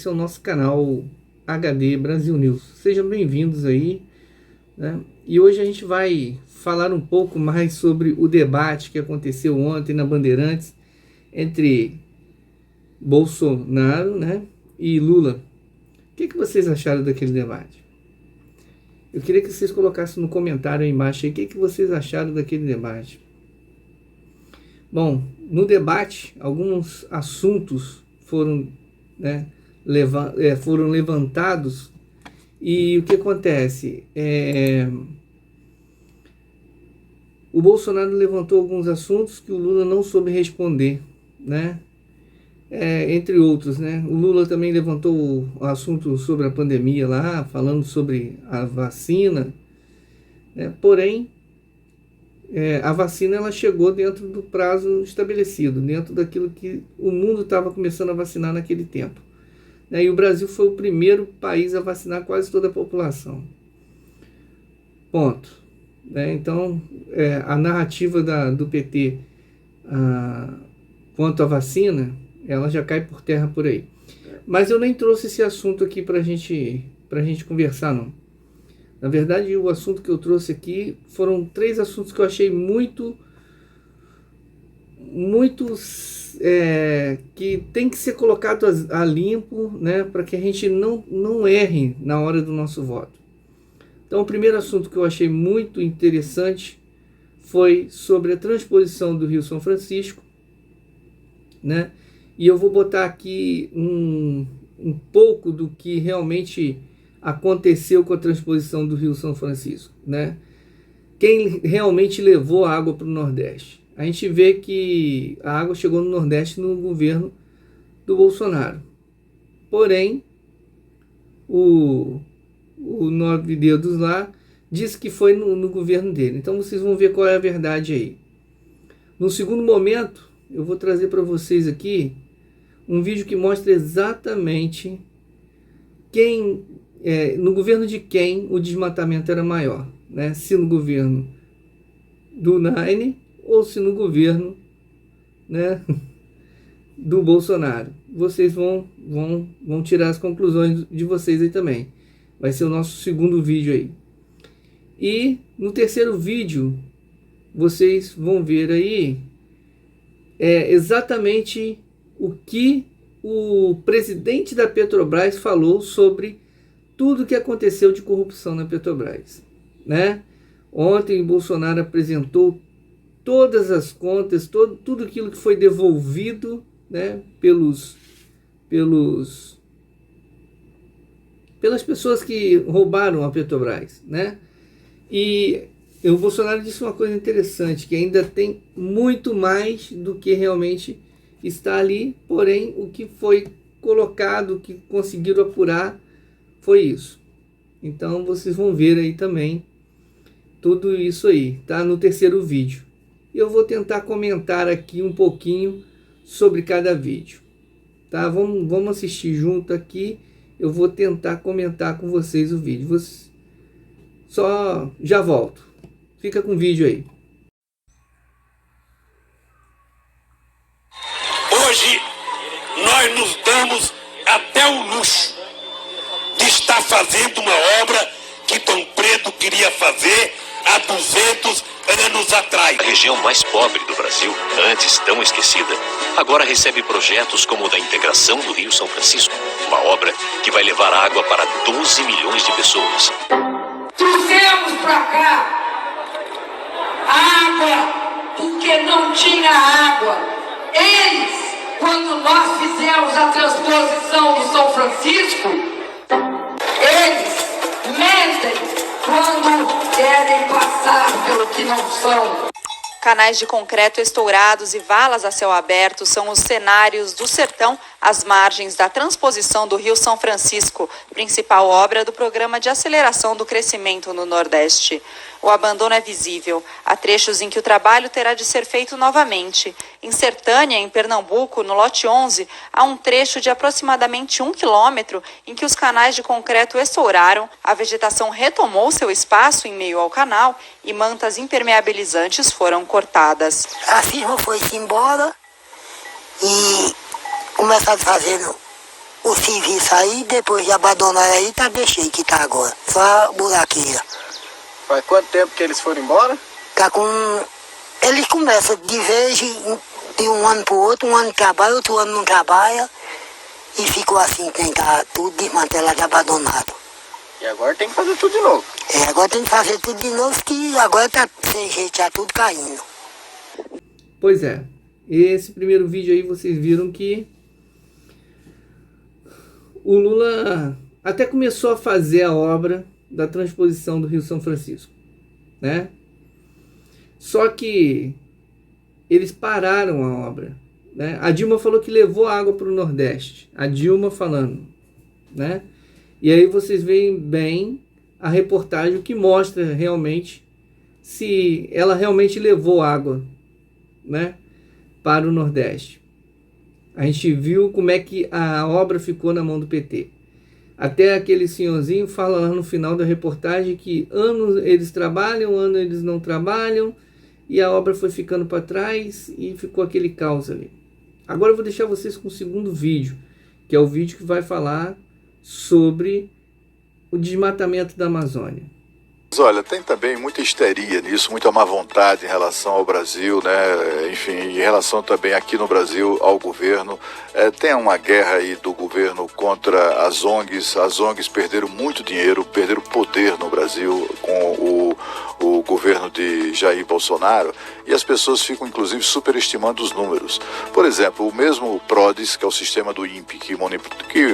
Esse é o nosso canal HD Brasil News. Sejam bem-vindos aí, né? E hoje a gente vai falar um pouco mais sobre o debate que aconteceu ontem na Bandeirantes entre Bolsonaro, né, e Lula. O que vocês acharam daquele debate? Eu queria que vocês colocassem no comentário aí embaixo aí, o que vocês acharam daquele debate. Bom, no debate, alguns assuntos foram, né, foram levantados e o que acontece? O Bolsonaro levantou alguns assuntos que o Lula não soube responder, né? Entre outros, né? O Lula também levantou o assunto sobre a pandemia lá, falando sobre a vacina, né? Porém, a vacina ela chegou dentro do prazo estabelecido, dentro daquilo que o mundo estava começando a vacinar naquele tempo. E o Brasil foi o primeiro país a vacinar quase toda a população. Ponto. Então, a narrativa do PT quanto à vacina, ela já cai por terra por aí. Mas eu nem trouxe esse assunto aqui para a gente conversar, não. Na verdade, o assunto que eu trouxe aqui foram 3 assuntos que eu achei muito que tem que ser colocado a limpo, né, para que a gente não erre na hora do nosso voto. Então, o primeiro assunto que eu achei muito interessante foi sobre a transposição do Rio São Francisco, né? E eu vou botar aqui um pouco do que realmente aconteceu com a transposição do Rio São Francisco, né? Quem realmente levou a água para o Nordeste? A gente vê que a água chegou no Nordeste no governo do Bolsonaro. Porém, o Nove Dedos lá disse que foi no governo dele. Então vocês vão ver qual é a verdade aí. No segundo momento, eu vou trazer para vocês aqui um vídeo que mostra exatamente no governo de quem o desmatamento era maior, né? Se no governo do Naine ou se no governo, né, do Bolsonaro. Vocês vão tirar as conclusões de vocês aí também. Vai ser o nosso segundo vídeo aí. E no terceiro vídeo, vocês vão ver aí exatamente o que o presidente da Petrobras falou sobre tudo que aconteceu de corrupção na Petrobras, né? Ontem o Bolsonaro apresentou todas as contas, tudo aquilo que foi devolvido, né, pelas pessoas que roubaram a Petrobras, né? E o Bolsonaro disse uma coisa interessante, que ainda tem muito mais do que realmente está ali, porém o que foi colocado, o que conseguiram apurar foi isso. Então vocês vão ver aí também tudo isso aí, tá? No terceiro vídeo. Eu vou tentar comentar aqui um pouquinho sobre cada vídeo, tá? Vamos assistir junto aqui. Eu vou tentar comentar com vocês o vídeo. Só já volto. Fica com o vídeo aí. Hoje nós nos damos até o luxo de estar fazendo uma obra que Dom Pedro queria fazer há 200 anos atrás. A região mais pobre do Brasil, antes tão esquecida, agora recebe projetos como o da integração do Rio São Francisco, uma obra que vai levar água para 12 milhões de pessoas. Trouxemos para cá água porque não tinha água. Eles, quando nós fizemos a transposição do São Francisco, eles mentem quando querem passar pelo que não são. Canais de concreto estourados e valas a céu aberto são os cenários do sertão às margens da transposição do Rio São Francisco, principal obra do Programa de Aceleração do Crescimento no Nordeste. O abandono é visível. Há trechos em que o trabalho terá de ser feito novamente. Em Sertânia, em Pernambuco, no lote 11, há um trecho de aproximadamente 1 quilômetro em que os canais de concreto estouraram, a vegetação retomou seu espaço em meio ao canal e mantas impermeabilizantes foram cortadas. A firma foi-se embora e começaram a fazer o serviço aí, depois de abandonar aí, deixei que tá agora. Só a buraqueira. Faz quanto tempo que eles foram embora? Tá com... Eles começam de vez de um ano pro outro, um ano trabalha, outro ano não trabalha. E ficou assim, tem tá tudo desmantelado, abandonado. E agora tem que fazer tudo de novo. Agora tem que fazer tudo de novo, que agora tá sem jeito, tá tudo caindo. Pois é, esse primeiro vídeo aí vocês viram que o Lula até começou a fazer a obra da transposição do Rio São Francisco, né? Só que eles pararam a obra, né? A Dilma falou que levou água para o Nordeste, a Dilma falando, né? E aí vocês veem bem a reportagem que mostra realmente se ela realmente levou água, né, para o Nordeste. A gente viu como é que a obra ficou na mão do PT. Até aquele senhorzinho fala lá no final da reportagem que anos eles trabalham, anos eles não trabalham, e a obra foi ficando para trás e ficou aquele caos ali. Agora eu vou deixar vocês com o segundo vídeo, que é o vídeo que vai falar sobre o desmatamento da Amazônia. Olha, tem também muita histeria nisso, muita má vontade em relação ao Brasil, né? Enfim, em relação também aqui no Brasil ao governo. Tem uma guerra aí do governo contra as ONGs. As ONGs perderam muito dinheiro, perderam poder no Brasil com o governo de Jair Bolsonaro, e as pessoas ficam inclusive superestimando os números. Por exemplo, o mesmo PRODES, que é o sistema do INPE, que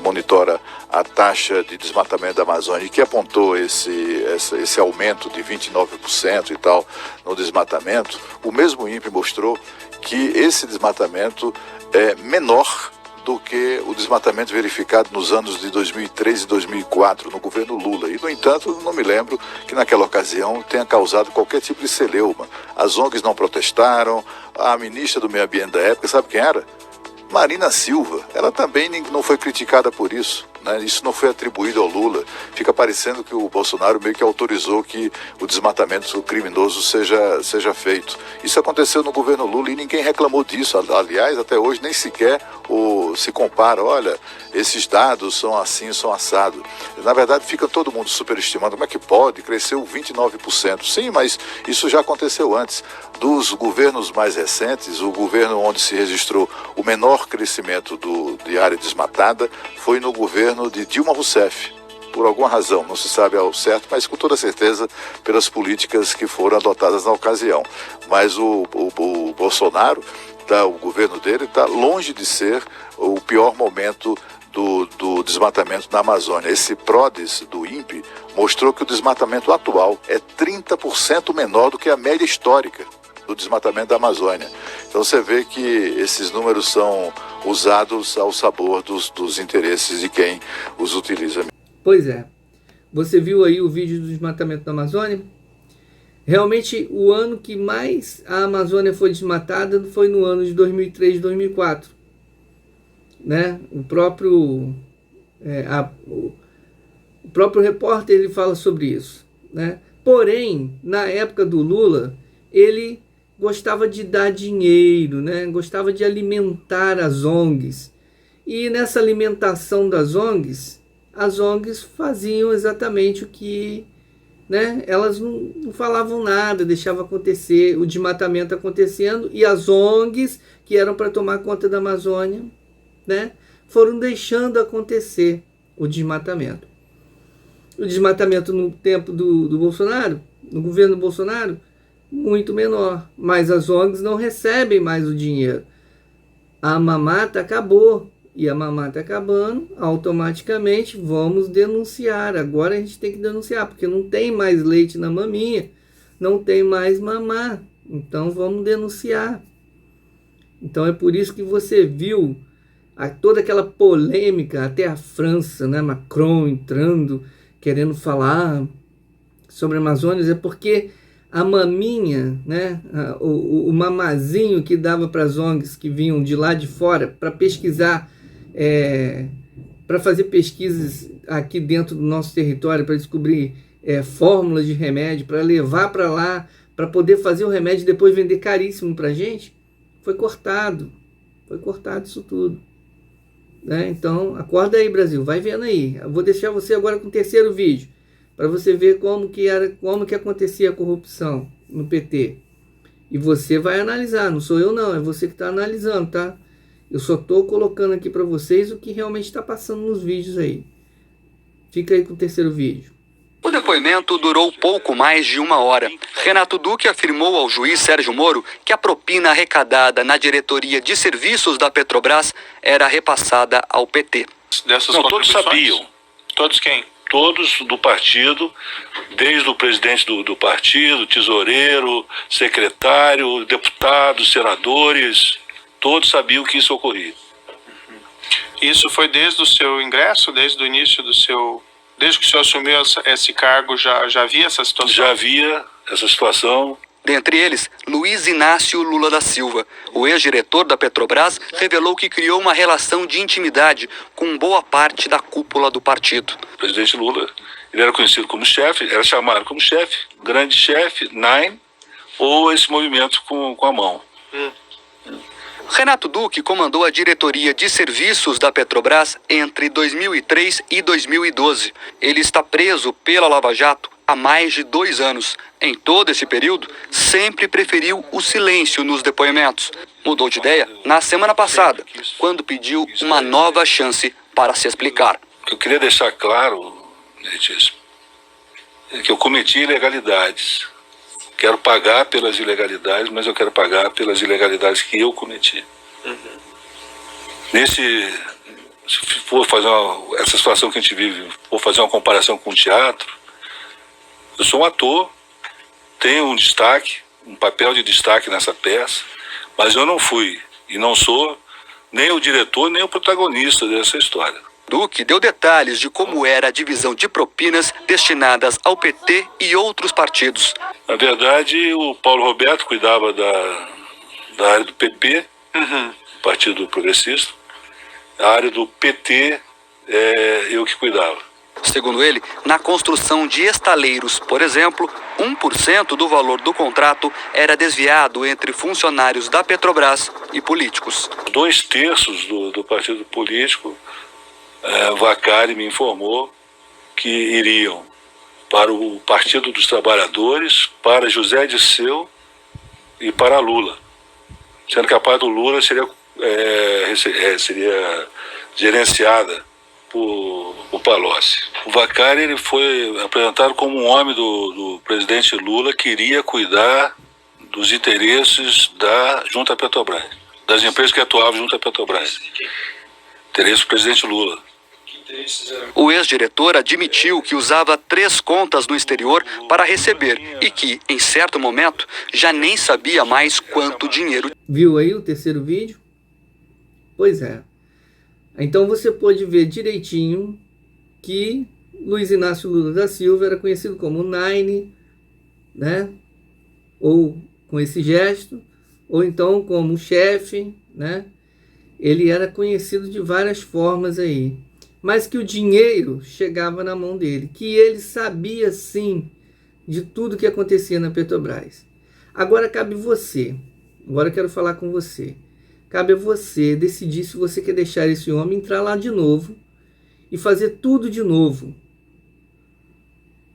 monitora a taxa de desmatamento da Amazônia, e que apontou esse aumento de 29% e tal no desmatamento, o mesmo INPE mostrou que esse desmatamento é menor do que o desmatamento verificado nos anos de 2003 e 2004 no governo Lula. E, no entanto, não me lembro que naquela ocasião tenha causado qualquer tipo de celeuma. As ONGs não protestaram, a ministra do Meio Ambiente da época, sabe quem era? Marina Silva. Ela também não foi criticada por isso, né? Isso não foi atribuído ao Lula. Fica parecendo que o Bolsonaro meio que autorizou que o desmatamento criminoso seja feito. Isso aconteceu no governo Lula e ninguém reclamou disso. Aliás, até hoje nem sequer se compara. Olha, esses dados são assim, são assados. Na verdade, fica todo mundo superestimando. Como é que pode? Cresceu 29%. Sim, mas isso já aconteceu antes. Dos governos mais recentes, o governo onde se registrou o menor crescimento de área desmatada foi no governo de Dilma Rousseff. Por alguma razão, não se sabe ao certo, mas com toda certeza pelas políticas que foram adotadas na ocasião. Mas o Bolsonaro, o governo dele está longe de ser o pior momento do desmatamento na Amazônia. Esse PRODES do INPE mostrou que o desmatamento atual é 30% menor do que a média histórica do desmatamento da Amazônia. Então você vê que esses números são usados ao sabor dos interesses de quem os utiliza. Pois é. Você viu aí o vídeo do desmatamento da Amazônia? Realmente, o ano que mais a Amazônia foi desmatada foi no ano de 2003, 2004. Né? O próprio repórter ele fala sobre isso. Né? Porém, na época do Lula, ele gostava de dar dinheiro, né? Gostava de alimentar as ONGs. E nessa alimentação das ONGs, as ONGs faziam exatamente o que, né? Elas não falavam nada, deixavam acontecer, o desmatamento acontecendo, e as ONGs, que eram para tomar conta da Amazônia, né? Foram deixando acontecer o desmatamento. O desmatamento no tempo do Bolsonaro, no governo Bolsonaro, muito menor, mas as ONGs não recebem mais o dinheiro. A mamata acabou, e a mamata acabando, automaticamente vamos denunciar. Agora a gente tem que denunciar, porque não tem mais leite na maminha, não tem mais mamá, então vamos denunciar. Então é por isso que você viu toda aquela polêmica, até a França, né? Macron entrando, querendo falar sobre a Amazônia, é porque a maminha, né, o mamazinho que dava para as ONGs que vinham de lá de fora para pesquisar, para fazer pesquisas aqui dentro do nosso território, para descobrir fórmulas de remédio, para levar para lá, para poder fazer o remédio e depois vender caríssimo para a gente, foi cortado isso tudo. né? Então, acorda aí, Brasil, vai vendo aí. Eu vou deixar você agora com o terceiro vídeo, para você ver como que acontecia a corrupção no PT. E você vai analisar, não sou eu não, é você que está analisando, tá? Eu só estou colocando aqui para vocês o que realmente está passando nos vídeos aí. Fica aí com o terceiro vídeo. O depoimento durou pouco mais de 1 hora. Renato Duque afirmou ao juiz Sérgio Moro que a propina arrecadada na diretoria de serviços da Petrobras era repassada ao PT. Não, todos sabiam. Todos quem? Todos do partido, desde o presidente do partido, tesoureiro, secretário, deputados, senadores, todos sabiam que isso ocorria. Isso foi desde o seu ingresso, desde o início do seu... Desde que o senhor assumiu esse cargo, já havia essa situação? Já havia essa situação. Dentre eles, Luiz Inácio Lula da Silva. O ex-diretor da Petrobras revelou que criou uma relação de intimidade com boa parte da cúpula do partido. O presidente Lula, ele era conhecido como chefe, era chamado como chefe, grande chefe, Nine, ou esse movimento com a mão. Renato Duque comandou a diretoria de serviços da Petrobras entre 2003 e 2012. Ele está preso pela Lava Jato há mais de 2 anos. Em todo esse período, sempre preferiu o silêncio nos depoimentos. Mudou de ideia na semana passada, quando pediu uma nova chance para se explicar. Eu queria deixar claro, Letícia, que eu cometi ilegalidades. Quero pagar pelas ilegalidades, mas eu quero pagar pelas ilegalidades que eu cometi. Se for fazer essa situação que a gente vive, for fazer uma comparação com o teatro, eu sou um ator, tenho um destaque, um papel de destaque nessa peça, mas eu não fui e não sou nem o diretor, nem o protagonista dessa história. Duque deu detalhes de como era a divisão de propinas destinadas ao PT e outros partidos. Na verdade, o Paulo Roberto cuidava da área do PP, Partido Progressista. A área do PT, eu que cuidava. Segundo ele, na construção de estaleiros, por exemplo, 1% do valor do contrato era desviado entre funcionários da Petrobras e políticos. 2/3 do partido político, Vacari me informou que iriam para o Partido dos Trabalhadores, para José Disseu e para Lula. Sendo que a parte do Lula seria gerenciada por Palocci. O Vacari ele foi apresentado como um homem do presidente Lula que iria cuidar dos interesses junto à Petrobras, das empresas que atuavam junto à Petrobras. Interesse do presidente Lula. O ex-diretor admitiu que usava 3 contas no exterior para receber e que, em certo momento, já nem sabia mais quanto dinheiro. Viu aí o terceiro vídeo? Pois é. Então você pôde ver direitinho que Luiz Inácio Lula da Silva era conhecido como Nine, né? Ou com esse gesto, ou então como chefe, né? Ele era conhecido de várias formas aí. Mas que o dinheiro chegava na mão dele, que ele sabia sim de tudo que acontecia na Petrobras. Agora cabe você, agora eu quero falar com você, cabe a você decidir se você quer deixar esse homem entrar lá de novo e fazer tudo de novo.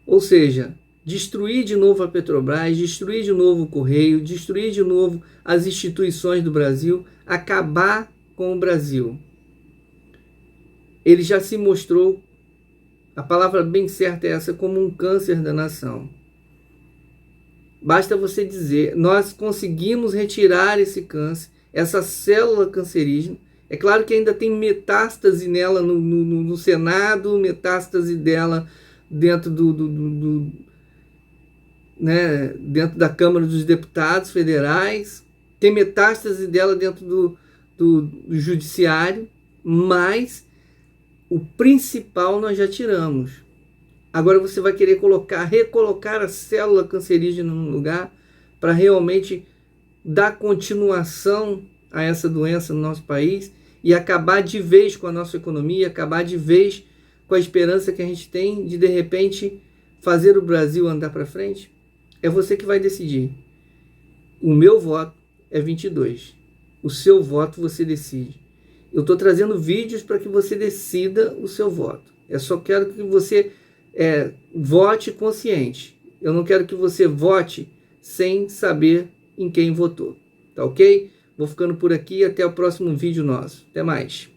Ou seja, destruir de novo a Petrobras, destruir de novo o Correio, destruir de novo as instituições do Brasil, acabar com o Brasil. Ele já se mostrou, a palavra bem certa é essa, como um câncer da nação. Basta você dizer, nós conseguimos retirar esse câncer, essa célula cancerígena. É claro que ainda tem metástase nela no Senado, metástase dela dentro dentro da Câmara dos Deputados Federais, tem metástase dela dentro do Judiciário, mas o principal nós já tiramos. Agora você vai querer recolocar a célula cancerígena no lugar para realmente dar continuação a essa doença no nosso país e acabar de vez com a nossa economia, acabar de vez com a esperança que a gente tem de repente, fazer o Brasil andar para frente? É você que vai decidir. O meu voto é 22. O seu voto você decide. Eu estou trazendo vídeos para que você decida o seu voto. Eu só quero que você vote consciente. Eu não quero que você vote sem saber em quem votou. Tá ok? Vou ficando por aqui. Até o próximo vídeo nosso. Até mais.